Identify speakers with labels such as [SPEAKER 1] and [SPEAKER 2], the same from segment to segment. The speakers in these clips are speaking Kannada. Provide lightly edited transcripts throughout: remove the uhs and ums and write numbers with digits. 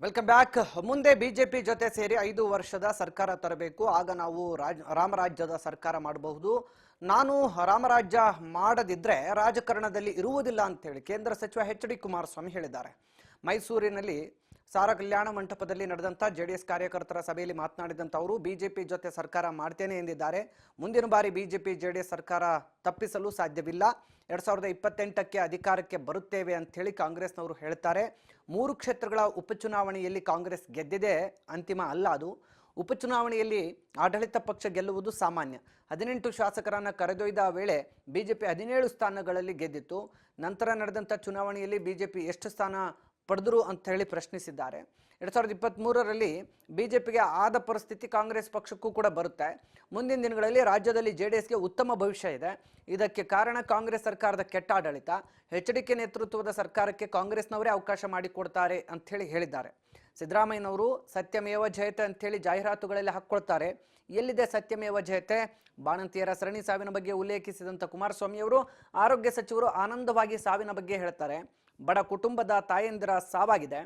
[SPEAKER 1] Welcome back. ಮುಂದೆ ಬಿಜೆಪಿ ಜೊತೆ ಸೇರಿ 5 ವರ್ಷದ ಸರ್ಕಾರ ತರಬೇಕು, ಆಗ ನಾವು ರಾಮರಾಜ್ಯದ ಸರ್ಕಾರ ಮಾಡಬಹುದು. ನಾನು ರಾಮರಾಜ್ಯ ಮಾಡದಿದ್ರೆ ರಾಜಕಾರಣದಲ್ಲಿ ಇರುವುದಿಲ್ಲ ಅಂತ ಹೇಳಿ ಕೇಂದ್ರ ಸಚಿವ ಎಚ್ ಡಿ ಕುಮಾರಸ್ವಾಮಿ ಹೇಳಿದ್ದಾರೆ. ಮೈಸೂರಿನಲ್ಲಿ ಸಾರಾ ಕಲ್ಯಾಣ ಮಂಟಪದಲ್ಲಿ ನಡೆದಂತ ಜೆಡಿಎಸ್ ಕಾರ್ಯಕರ್ತರ ಸಭೆಯಲ್ಲಿ ಮಾತನಾಡಿದಂತ ಅವರು ಬಿಜೆಪಿ ಜೊತೆ ಸರ್ಕಾರ ಮಾಡ್ತೇನೆ ಎಂದಿದ್ದಾರೆ. ಮುಂದಿನ ಬಾರಿ ಬಿಜೆಪಿ ಜೆಡಿಎಸ್ ಸರ್ಕಾರ ತಪ್ಪಿಸಲು ಸಾಧ್ಯವಿಲ್ಲ. 2028ಕ್ಕೆ ಅಧಿಕಾರಕ್ಕೆ ಬರುತ್ತೇವೆ ಅಂತ ಹೇಳಿ ಕಾಂಗ್ರೆಸ್ನವರು ಹೇಳ್ತಾರೆ. 3 ಕ್ಷೇತ್ರಗಳ ಉಪಚುನಾವಣೆಯಲ್ಲಿ ಕಾಂಗ್ರೆಸ್ ಗೆದ್ದಿದೆ, ಅಂತಿಮ ಅಲ್ಲ ಅದು. ಉಪಚುನಾವಣೆಯಲ್ಲಿ ಆಡಳಿತ ಪಕ್ಷ ಗೆಲ್ಲುವುದು ಸಾಮಾನ್ಯ. 18 ಶಾಸಕರನ್ನ ಕರೆದೊಯ್ದ ವೇಳೆ ಬಿಜೆಪಿ 17 ಸ್ಥಾನಗಳಲ್ಲಿ ಗೆದ್ದಿತ್ತು. ನಂತರ ನಡೆದಂತ ಚುನಾವಣೆಯಲ್ಲಿ ಬಿಜೆಪಿ ಎಷ್ಟು ಸ್ಥಾನ ಪಡೆದರು ಅಂತ ಹೇಳಿ ಪ್ರಶ್ನಿಸಿದ್ದಾರೆ. 2023ರಲ್ಲಿ ಬಿಜೆಪಿಗೆ ಆದ ಪರಿಸ್ಥಿತಿ ಕಾಂಗ್ರೆಸ್ ಪಕ್ಷಕ್ಕೂ ಕೂಡ ಬರುತ್ತೆ. ಮುಂದಿನ ದಿನಗಳಲ್ಲಿ ರಾಜ್ಯದಲ್ಲಿ ಜೆಡಿಎಸ್ಗೆ ಉತ್ತಮ ಭವಿಷ್ಯ ಇದೆ. ಇದಕ್ಕೆ ಕಾರಣ ಕಾಂಗ್ರೆಸ್ ಸರ್ಕಾರದ ಕೆಟ್ಟ ಆಡಳಿತ. ಎಚ್ಡಿಕೆ ನೇತೃತ್ವದ ಸರ್ಕಾರಕ್ಕೆ ಕಾಂಗ್ರೆಸ್ನವರೇ ಅವಕಾಶ ಮಾಡಿಕೊಡ್ತಾರೆ ಅಂತ ಹೇಳಿ ಹೇಳಿದ್ದಾರೆ. ಸಿದ್ದರಾಮಯ್ಯನವರು ಸತ್ಯಮೇವ ಜಯತೆ ಅಂತ ಹೇಳಿ ಜಾಹೀರಾತುಗಳಲ್ಲಿ ಹಾಕ್ಕೊಳ್ತಾರೆ. ಎಲ್ಲಿದೆ ಸತ್ಯಮೇವ ಜಯತೆ? ಬಾಣಂತಿಯರ ಸರಣಿ ಸಾವಿನ ಬಗ್ಗೆ ಉಲ್ಲೇಖಿಸಿದಂಥ ಕುಮಾರಸ್ವಾಮಿ ಅವರು ಆರೋಗ್ಯ ಸಚಿವರು ಆನಂದವಾಗಿ ಸಾವಿನ ಬಗ್ಗೆ ಹೇಳ್ತಾರೆ. ಬಡ ಕುಟುಂಬದ ತಾಯಂದಿರ ಸಾವಾಗಿದೆ.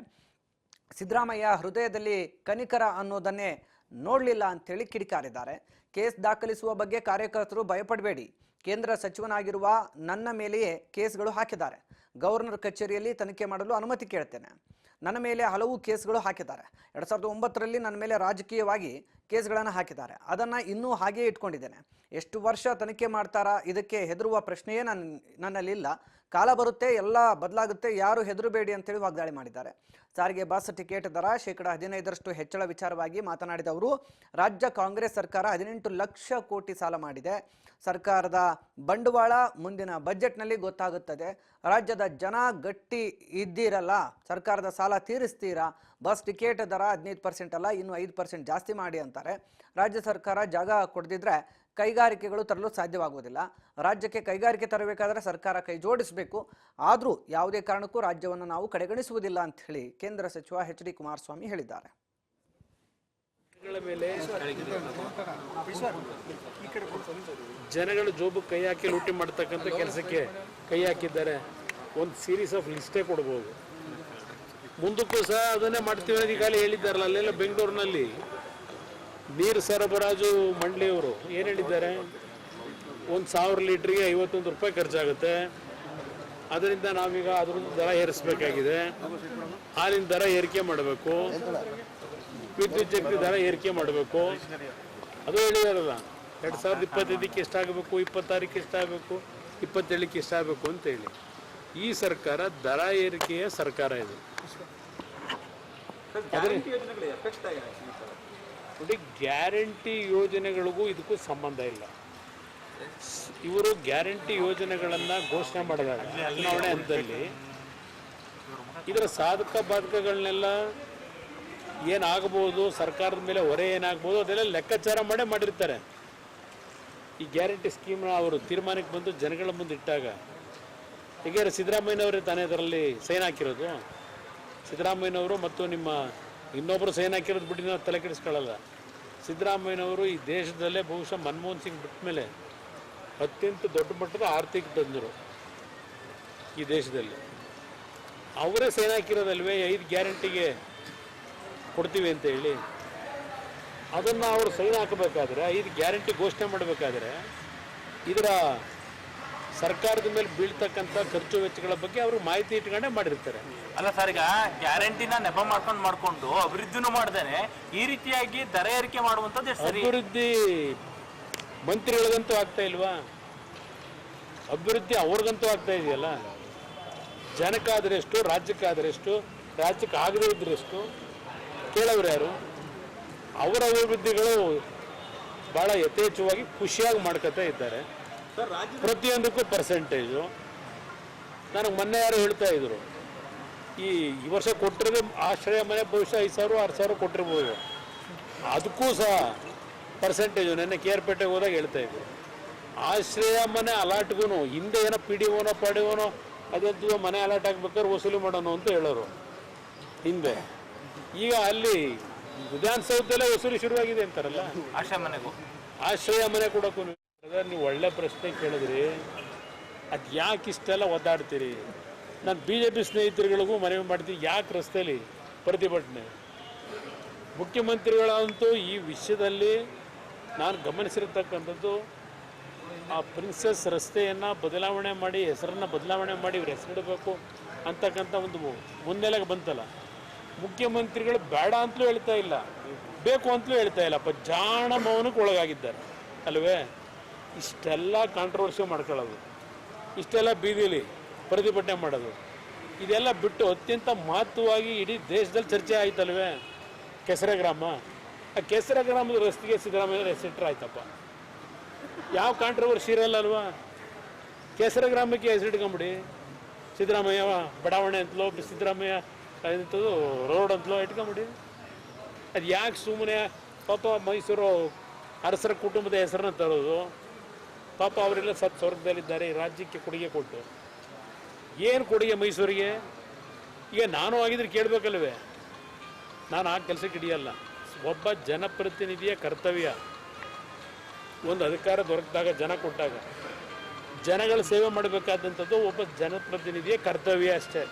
[SPEAKER 1] ಸಿದ್ದರಾಮಯ್ಯ ಹೃದಯದಲ್ಲಿ ಕನಿಕರ ಅನ್ನೋದನ್ನೇ ನೋಡಲಿಲ್ಲ ಅಂತೇಳಿ ಕಿಡಿಕಾರಿದ್ದಾರೆ. ಕೇಸ್ ದಾಖಲಿಸುವ ಬಗ್ಗೆ ಕಾರ್ಯಕರ್ತರು ಭಯಪಡಬೇಡಿ. ಕೇಂದ್ರ ಸಚಿವನಾಗಿರುವ ನನ್ನ ಮೇಲೆಯೇ ಕೇಸ್ಗಳು ಹಾಕಿದ್ದಾರೆ. ಗವರ್ನರ್ ಕಚೇರಿಯಲ್ಲಿ ತನಿಖೆ ಮಾಡಲು ಅನುಮತಿ ಕೇಳ್ತೇನೆ. ನನ್ನ ಮೇಲೆ ಹಲವು ಕೇಸ್ಗಳು ಹಾಕಿದ್ದಾರೆ. 2009ರಲ್ಲಿ ನನ್ನ ಮೇಲೆ ರಾಜಕೀಯವಾಗಿ ಕೇಸ್ಗಳನ್ನು ಹಾಕಿದ್ದಾರೆ. ಅದನ್ನು ಇನ್ನೂ ಹಾಗೆಯೇ ಇಟ್ಕೊಂಡಿದ್ದೇನೆ. ಎಷ್ಟು ವರ್ಷ ತನಿಖೆ ಮಾಡ್ತಾರಾ, ಇದಕ್ಕೆ ಹೆದರುವ ಪ್ರಶ್ನೆಯೇ ನನ್ನಲ್ಲಿಲ್ಲ. ಕಾಲ ಬರುತ್ತೆ, ಎಲ್ಲ ಬದಲಾಗುತ್ತೆ, ಯಾರು ಹೆದರಬೇಡಿ ಅಂತೇಳಿ ವಾಗ್ದಾಳಿ ಮಾಡಿದ್ದಾರೆ. ಸಾರಿಗೆ ಬಸ್ ಟಿಕೆಟ್ ದರ 15% ಹೆಚ್ಚಳ ವಿಚಾರವಾಗಿ ಮಾತನಾಡಿದ ಅವರು, ರಾಜ್ಯ ಕಾಂಗ್ರೆಸ್ ಸರ್ಕಾರ 18 ಲಕ್ಷ ಕೋಟಿ ಸಾಲ ಮಾಡಿದೆ. ಸರ್ಕಾರದ ಬಂಡವಾಳ ಮುಂದಿನ ಬಜೆಟ್ನಲ್ಲಿ ಗೊತ್ತಾಗುತ್ತದೆ. ರಾಜ್ಯದ ಜನ ಗಟ್ಟಿ ಇದ್ದೀರಲ್ಲ, ಸರ್ಕಾರದ ಸಾಲ ತೀರಿಸ್ತೀರಾ? ಬಸ್ ಟಿಕೆಟ್ ದರ 15% ಅಲ್ಲ, ಇನ್ನು 5% ಜಾಸ್ತಿ ಮಾಡಿ ಅಂತಾರೆ. ರಾಜ್ಯ ಸರ್ಕಾರ ಜಾಗ ಕೊಡದಿದ್ರೆ ಕೈಗಾರಿಕೆಗಳು ತರಲು ಸಾಧ್ಯವಾಗುವುದಿಲ್ಲ. ರಾಜ್ಯಕ್ಕೆ ಕೈಗಾರಿಕೆ ತರಬೇಕಾದ್ರೆ ಸರ್ಕಾರ ಕೈ ಜೋಡಿಸಬೇಕು. ಆದರೂ ಯಾವುದೇ ಕಾರಣಕ್ಕೂ ರಾಜ್ಯವನ್ನು ನಾವು ಕಡೆಗಣಿಸುವುದಿಲ್ಲ ಅಂತ ಹೇಳಿ ಕೇಂದ್ರ ಸಚಿವ ಎಚ್ ಡಿ ಕುಮಾರಸ್ವಾಮಿ ಹೇಳಿದ್ದಾರೆ.
[SPEAKER 2] ಜನಗಳ ಜೋಬು ಕೈ ಹಾಕಿ ಲೂಟಿ ಮಾಡ್ತಕ್ಕಂಥ ಕೆಲಸಕ್ಕೆ ಕೈ ಹಾಕಿದ್ದಾರೆ. ಒಂದು ಸೀರೀಸ್ ಆಫ್ ಲಿಸ್ಟೇ ಕೊಡ್ಬೋದು. ಮುಂದಕ್ಕೂ ಸಹ ಅದನ್ನೇ ಮಾಡ್ತೀವಿ ಅಂತ ಈಗಾಗಲೇ ಹೇಳಿದ್ದಾರಲ್ಲ. ಅಲ್ಲೆಲ್ಲ ಬೆಂಗಳೂರಿನಲ್ಲಿ ನೀರು ಸರಬರಾಜು ಮಂಡಳಿಯವರು ಏನು ಹೇಳಿದ್ದಾರೆ, 1000 ಲೀಟ್ರಿಗೆ 51 ರೂಪಾಯಿ ಖರ್ಚಾಗುತ್ತೆ. ಅದರಿಂದ ನಾವೀಗ ಅದ್ರ ದರ ಏರಿಸಬೇಕಾಗಿದೆ. ಹಾಲಿನ ದರ ಏರಿಕೆ ಮಾಡಬೇಕು, ವಿದ್ಯುತ್ ಶಕ್ತಿ ದರ ಏರಿಕೆ ಮಾಡಬೇಕು. ಅದು ಹೇಳಿದಾರಲ್ಲ, 2025ಕ್ಕೆ ಎಷ್ಟಾಗಬೇಕು, 26ಕ್ಕೆ ಎಷ್ಟಾಗಬೇಕು, 27ಕ್ಕೆ ಎಷ್ಟಾಗಬೇಕು ಅಂತೇಳಿ. ಈ ಸರ್ಕಾರ ದರ ಏರಿಕೆಯ ಸರ್ಕಾರ ಇದು. ನೋಡಿ, ಗ್ಯಾರಂಟಿ ಯೋಜನೆಗಳಿಗೂ ಇದಕ್ಕೂ ಸಂಬಂಧ ಇಲ್ಲ. ಇವರು ಗ್ಯಾರಂಟಿ ಯೋಜನೆಗಳನ್ನು ಘೋಷಣೆ ಮಾಡಿದಾಗ ಚುನಾವಣೆ ಹಂತದಲ್ಲಿ ಇದರ ಸಾಧಕ ಬಾಧಕಗಳನ್ನೆಲ್ಲ ಏನಾಗಬಹುದು, ಸರ್ಕಾರದ ಮೇಲೆ ಹೊರೆ ಏನಾಗ್ಬೋದು, ಅದೆಲ್ಲ ಲೆಕ್ಕಾಚಾರ ಮಾಡಿರ್ತಾರೆ. ಈ ಗ್ಯಾರಂಟಿ ಸ್ಕೀಮ್ನ ಅವರು ತೀರ್ಮಾನಕ್ಕೆ ಬಂದು ಜನಗಳ ಮುಂದೆ ಇಟ್ಟಾಗ, ಈಗ ಸಿದ್ದರಾಮಯ್ಯನವರೇ ತಾನೇ ಅದರಲ್ಲಿ ಸೈನ್ ಹಾಕಿರೋದು. ಸಿದ್ದರಾಮಯ್ಯನವರು ಮತ್ತು ನಿಮ್ಮ ಇನ್ನೊಬ್ಬರು ಸೈನ್ ಹಾಕಿರೋದು ಬಿಟ್ಟು ನಾವು ತಲೆ ಕೆಡಿಸ್ಕೊಳ್ಳಲ್ಲ. ಸಿದ್ದರಾಮಯ್ಯನವರು ಈ ದೇಶದಲ್ಲೇ ಬಹುಶಃ ಮನಮೋಹನ್ ಸಿಂಗ್ ಬಿಟ್ಟ ಮೇಲೆ ಅತ್ಯಂತ ದೊಡ್ಡ ಮಟ್ಟದ ಆರ್ಥಿಕ ತಜ್ಞರು ಈ ದೇಶದಲ್ಲಿ. ಅವರೇ ಸೈನ್ ಹಾಕಿರೋದಲ್ವೇ 5 ಗ್ಯಾರಂಟಿಗೆ ಕೊಡ್ತೀವಿ ಅಂತ ಹೇಳಿ. ಅದನ್ನು ಅವರು ಸೈನ್ ಹಾಕಬೇಕಾದ್ರೆ, 5 ಗ್ಯಾರಂಟಿ ಘೋಷಣೆ ಮಾಡಬೇಕಾದ್ರೆ ಇದರ ಸರ್ಕಾರದ ಮೇಲೆ ಬೀಳ್ತಕ್ಕಂಥ ಖರ್ಚು ವೆಚ್ಚಗಳ ಬಗ್ಗೆ ಅವರು ಮಾಹಿತಿ ಇಟ್ಕೊಂಡೇ ಮಾಡಿರ್ತಾರೆ.
[SPEAKER 3] ಅಲ್ಲ ಸರ್, ಈಗ ಗ್ಯಾರಂಟಿನ ನೆಪ ಮಾಡ್ಕೊಂಡು ಅಭಿವೃದ್ಧಿನೂ ಮಾಡ್ದೇನೆ ಈ ರೀತಿಯಾಗಿ ದರ ಏರಿಕೆ ಮಾಡುವಂಥದ್ದು
[SPEAKER 2] ಅಭಿವೃದ್ಧಿ ಮಂತ್ರಿಗಳಿಗಂತೂ ಆಗ್ತಾ ಇಲ್ವಾ? ಅಭಿವೃದ್ಧಿ ಅವ್ರಿಗಂತೂ ಆಗ್ತಾ ಇದೆಯಲ್ಲ. ಜನಕ್ಕಾದ್ರೆ ಎಷ್ಟು, ರಾಜ್ಯಕ್ಕಾದ್ರೆ ಎಷ್ಟು, ರಾಜ್ಯಕ್ಕೆ ಆಗದೇ ಇದ್ರೆ ಎಷ್ಟು ಕೇಳೋರು ಯಾರು? ಅವರ ಅಭಿವೃದ್ಧಿಗಳು ಭಾಳ ಯಥೇಚ್ಛವಾಗಿ ಖುಷಿಯಾಗಿ ಮಾಡ್ಕೊತಾ ಇದ್ದಾರೆ. ಪ್ರತಿಯೊಂದಕ್ಕೂ ಪರ್ಸೆಂಟೇಜು. ನನಗೆ ಮೊನ್ನೆ ಯಾರು ಹೇಳ್ತಾ ಇದ್ರು, ಈ ವರ್ಷ ಕೊಟ್ಟಿರೋದು ಆಶ್ರಯ ಮನೆ ಬಹುಶಃ 5,000 6,000 ಕೊಟ್ಟಿರ್ಬೋದು. ಅದಕ್ಕೂ ಸಹ ಪರ್ಸೆಂಟೇಜು ನೆನ್ನೆ ಕೇರ್ಪೇಟೆಗೆ ಹೋದಾಗ ಹೇಳ್ತಾ ಇದ್ರು. ಆಶ್ರಯ ಮನೆ ಅಲಾಟ್ಗೂ ಹಿಂದೆ ಏನೋ PDOನೋ PDOನೋ ಅದಂತೂ ಮನೆ ಅಲಾಟ್ ಆಗ್ಬೇಕಾದ್ರೆ ವಸೂಲಿ ಮಾಡೋಣ ಅಂತ ಹೇಳೋರು ಹಿಂದೆ. ಈಗ ಅಲ್ಲಿ ವಿಧಾನಸೌಧದಲ್ಲೇ ವಸೂಲಿ ಶುರುವಾಗಿದೆ ಅಂತಾರಲ್ಲ. ಆಶ್ರಯ ಮನೆ ಕೊಡೋಕ್ಕೂ ನೀವು ಒಳ್ಳೆ ಪ್ರಶ್ನೆ ಕೇಳಿದ್ರಿ. ಅದು ಯಾಕೆ ಇಷ್ಟೆಲ್ಲ ಒದ್ದಾಡ್ತೀರಿ? ನಾನು BJP ಸ್ನೇಹಿತರುಗಳಿಗೂ ಮನವಿ ಮಾಡ್ತೀನಿ, ಯಾಕೆ ರಸ್ತೆಯಲ್ಲಿ ಪ್ರತಿಭಟನೆ. ಮುಖ್ಯಮಂತ್ರಿಗಳಂತೂ ಈ ವಿಷಯದಲ್ಲಿ ನಾನು ಗಮನಿಸಿರ್ತಕ್ಕಂಥದ್ದು, ಆ ಪ್ರಿನ್ಸೆಸ್ ರಸ್ತೆಯನ್ನು ಬದಲಾವಣೆ ಮಾಡಿ, ಹೆಸರನ್ನು ಬದಲಾವಣೆ ಮಾಡಿ ಇವ್ರ ಹೆಸರಿಡಬೇಕು ಅಂತಕ್ಕಂಥ ಒಂದು ಮುನ್ನೆಲೆಗೆ ಬಂತಲ್ಲ, ಮುಖ್ಯಮಂತ್ರಿಗಳು ಬೇಡ ಅಂತಲೂ ಹೇಳ್ತಾ ಇಲ್ಲ, ಬೇಕು ಅಂತಲೂ ಹೇಳ್ತಾ ಇಲ್ಲ, ಜಾಣ ಮೌನಕ್ಕೆ ಒಳಗಾಗಿದ್ದಾರೆ ಅಲ್ವೇ. ಇಷ್ಟೆಲ್ಲ ಕಾಂಟ್ರವರ್ಸಿ ಮಾಡ್ಕೊಳ್ಳೋದು, ಇಷ್ಟೆಲ್ಲ ಬೀದಿಲಿ ಪ್ರತಿಭಟನೆ ಮಾಡೋದು, ಇದೆಲ್ಲ ಬಿಟ್ಟು ಅತ್ಯಂತ ಮಹತ್ವವಾಗಿ ಇಡೀ ದೇಶದಲ್ಲಿ ಚರ್ಚೆ ಆಯ್ತಲ್ವೇ ಕೆಸರೆ ಗ್ರಾಮ. ಆ ಕೆಸರೆ ಗ್ರಾಮದ ರಸ್ತೆಗೆ ಸಿದ್ದರಾಮಯ್ಯ ಹೆಸರಿಟ್ರೆ ಆಯ್ತಪ್ಪ, ಯಾವ ಕಾಂಟ್ರವರ್ಸಿ ಇರಲ್ಲ ಅಲ್ವಾ. ಕೆಸರೆ ಗ್ರಾಮಕ್ಕೆ ಹೆಸರಿಟ್ಕೊಂಬಿಡಿ, ಸಿದ್ದರಾಮಯ್ಯ ಬಡಾವಣೆ ಅಂತಲೋ, ಸಿದ್ದರಾಮಯ್ಯ ಎಂಥದ್ದು ರೋಡ್ ಅಂತಲೋ ಇಟ್ಕೊಂಬಿಡಿ. ಅದು ಯಾಕೆ ಸುಮ್ಮನೆ ಪಾಪ ಮೈಸೂರು ಅರಸರ ಕುಟುಂಬದ ಹೆಸರನ್ನ ತರೋದು? ಪಾಪ ಅವರೆಲ್ಲ ಸತ್ ಸ್ವರ್ಗದಲ್ಲಿದ್ದಾರೆ, ಈ ರಾಜ್ಯಕ್ಕೆ ಕೊಡುಗೆ ಕೊಟ್ಟು. ಏನು ಕೊಡುಗೆ ಮೈಸೂರಿಗೆ? ಈಗ ನಾನು ಆಗಿದ್ರೆ ಕೇಳಬೇಕಲ್ವೇ, ನಾನು ಆ ಕೆಲಸಕ್ಕೆ ಹಿಡಿಯಲ್ಲ. ಒಬ್ಬ ಜನಪ್ರತಿನಿಧಿಯ ಕರ್ತವ್ಯ, ಒಂದು ಅಧಿಕಾರ ದೊರಕಿದಾಗ, ಜನ ಕೊಟ್ಟಾಗ ಜನಗಳ ಸೇವೆ ಮಾಡಬೇಕಾದಂಥದ್ದು ಒಬ್ಬ ಜನಪ್ರತಿನಿಧಿಯ ಕರ್ತವ್ಯ ಅಷ್ಟೇ.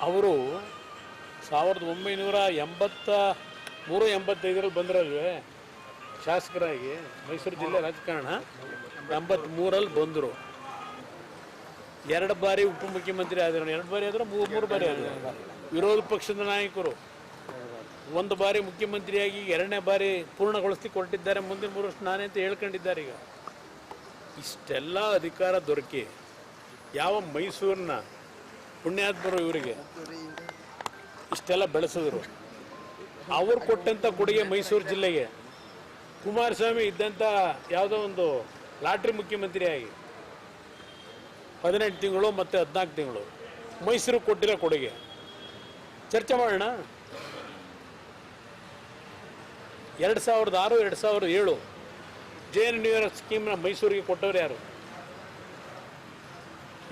[SPEAKER 2] ಅವರು 1983-85 ಬಂದ್ರಲ್ವೇ ಶಾಸಕರಾಗಿ, ಮೈಸೂರು ಜಿಲ್ಲೆ ರಾಜಕಾರಣ 83 ಬಂದರು. 2 ಬಾರಿ ಉಪಮುಖ್ಯಮಂತ್ರಿ ಆದರು, 2 ಬಾರಿ ಆದರೂ 3 ಬಾರಿ ಆದರು. ವಿರೋಧ ಪಕ್ಷದ ನಾಯಕರು 1 ಬಾರಿ ಮುಖ್ಯಮಂತ್ರಿಯಾಗಿ 2ನೇ ಬಾರಿ ಪೂರ್ಣಗೊಳಿಸ್ಲಿಕ್ಕೆ ಹೊರಟಿದ್ದಾರೆ. ಮುಂದಿನ 3 ವರ್ಷ ನಾನೇ ಅಂತ ಹೇಳ್ಕೊಂಡಿದ್ದಾರೆ. ಈಗ ಇಷ್ಟೆಲ್ಲ ಅಧಿಕಾರ ದೊರಕಿ ಯಾವ ಮೈಸೂರಿನ ಪುಣ್ಯಾತ್ಮರು ಇವರಿಗೆ ಇಷ್ಟೆಲ್ಲ ಬೆಳೆಸಿದ್ರು, ಅವ್ರು ಕೊಟ್ಟಂಥ ಕೊಡುಗೆ ಮೈಸೂರು ಜಿಲ್ಲೆಗೆ. ಕುಮಾರಸ್ವಾಮಿ ಇದ್ದಂಥ ಯಾವುದೋ ಒಂದು ಲಾಟ್ರಿ ಮುಖ್ಯಮಂತ್ರಿಯಾಗಿ 18 ತಿಂಗಳು ಮತ್ತು 14 ತಿಂಗಳು ಮೈಸೂರಿಗೆ ಕೊಟ್ಟಿರೋ ಕೊಡುಗೆ ಚರ್ಚೆ ಮಾಡೋಣ. 2006-2007 JNUR ಸ್ಕೀಮ್ನ ಮೈಸೂರಿಗೆ ಕೊಟ್ಟವ್ರು ಯಾರು?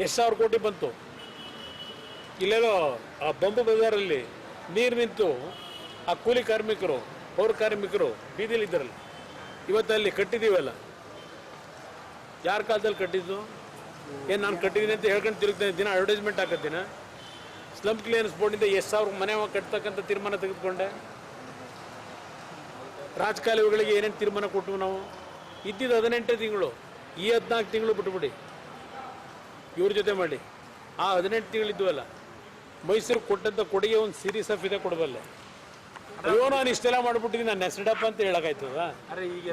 [SPEAKER 2] ಎಷ್ಟು ಸಾವಿರ ಕೋಟಿ ಬಂತು? ಇಲ್ಲೆಲ್ಲೋ ಆ ಬಂಬು ಬಜಾರಲ್ಲಿ ನೀರು ನಿಂತು ಆ ಕೂಲಿ ಕಾರ್ಮಿಕರು, ಪೌರ ಕಾರ್ಮಿಕರು ಬೀದಿಲಿದ್ದಾರಲ್ಲ, ಇವತ್ತಲ್ಲಿ ಕಟ್ಟಿದ್ದೀವಲ್ಲ, ಯಾರ ಕಾಲದಲ್ಲಿ ಕಟ್ಟಿದ್ದು? ಏನು ನಾನು ಕಟ್ಟಿದ್ದೀನಿ ಅಂತ ಹೇಳ್ಕೊಂಡು ತಿರುಗ್ತೇನೆ, ದಿನ ಅಡ್ವರ್ಟೈಸ್ಮೆಂಟ್ ಹಾಕತ್ತೀನ? ಸ್ಲಮ್ ಕ್ಲಿಯರೆನ್ಸ್ ಬೋರ್ಡಿಂದ ಎಷ್ಟು ಸಾವಿರ ಮನೆ ಕಟ್ತಕ್ಕಂಥ ತೀರ್ಮಾನ ತೆಗೆದುಕೊಂಡೆ. ರಾಜಕಾಲುವೆಗಳಿಗೆ ಏನೇನು ತೀರ್ಮಾನ ಕೊಟ್ಟು ನಾವು ಇದ್ದಿದ್ದು 18 ತಿಂಗಳು, ಈ 14 ತಿಂಗಳು ಬಿಟ್ಬಿಡಿ ಇವ್ರ ಜೊತೆ ಮಾಡಿ. ಆ 18 ತಿಂಗಳಿದ್ವಲ್ಲ, ಮೈಸೂರು ಕೊಟ್ಟಂಥ ಕೊಡುಗೆ ಒಂದು ಸೀರೀಸ್ ಆಫ್ ಇದೆ ಕೊಡಬಲ್ಲೆ. ಅಯ್ಯೋ ನಾನು ಇಷ್ಟೆಲ್ಲ ಮಾಡಿಬಿಟ್ಟಿದ್ದೀನಿ, ನಾನು ಹೆಸರಿಡಪ್ಪ ಅಂತ ಹೇಳೋಕ್ಕಾಯ್ತದ?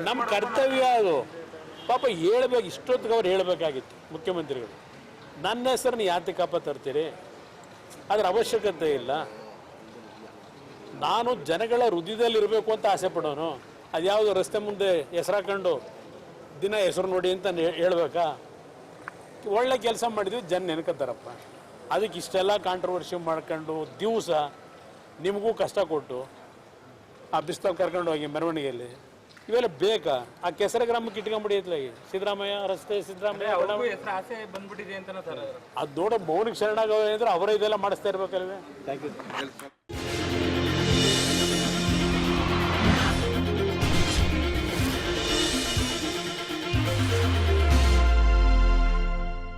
[SPEAKER 2] ನಮ್ಮ ಕರ್ತವ್ಯ ಅದು. ಪಾಪ ಹೇಳ್ಬೇಕು, ಇಷ್ಟೊತ್ತಿಗೆ ಅವ್ರು ಹೇಳಬೇಕಾಗಿತ್ತು ಮುಖ್ಯಮಂತ್ರಿಗಳು. ನನ್ನ ಹೆಸರನ್ನು ಯಾತಕಪ್ಪ ತರ್ತೀರಿ? ಅದರ ಅವಶ್ಯಕತೆ ಇಲ್ಲ. ನಾನು ಜನಗಳ ಹೃದಯದಲ್ಲಿ ಇರಬೇಕು ಅಂತ ಆಸೆ ಪಡೋನು. ಅದು ಯಾವುದು ರಸ್ತೆ ಮುಂದೆ ಹೆಸರಾಕೊಂಡು ದಿನ ಹೆಸರು ನೋಡಿ ಅಂತ ಹೇಳ್ಬೇಕಾ? ಒಳ್ಳೆ ಕೆಲಸ ಮಾಡಿದ್ವಿ, ಜನ ನೆನ್ಕೋತಾರಪ್ಪ. ಅದಕ್ಕೆ ಇಷ್ಟೆಲ್ಲ ಕಾಂಟ್ರವರ್ಸಿ ಮಾಡ್ಕೊಂಡು ದಿವಸ ನಿಮಗೂ ಕಷ್ಟ ಕೊಟ್ಟು ಆ ಬಿಸ್ತವ್ ಕರ್ಕೊಂಡು ಹೋಗಿ ಮೆರವಣಿಗೆಯಲ್ಲಿ ಇವೆಲ್ಲ ಬೇಕಾ? ಆ ಕೆಸರೆ ಗ್ರಾಮಕ್ಕೆ ಇಟ್ಕೊಂಡ್ಬಿಡಿ ಐತ್ಲಾಗಿ ಸಿದ್ದರಾಮಯ್ಯ ರಸ್ತೆ, ಸಿದ್ದರಾಮಯ್ಯ
[SPEAKER 3] ಬಂದ್ಬಿಟ್ಟಿದೆ ಅಂತ
[SPEAKER 2] ಅದು ನೋಡೋ ಮೌನಿಗೆ ಶರಣಾಗ ಅಂದ್ರೆ ಅವರೇ ಇದೆಲ್ಲ ಮಾಡಿಸ್ತಾ ಇರ್ಬೇಕಲ್ವೇ?
[SPEAKER 4] Thank you.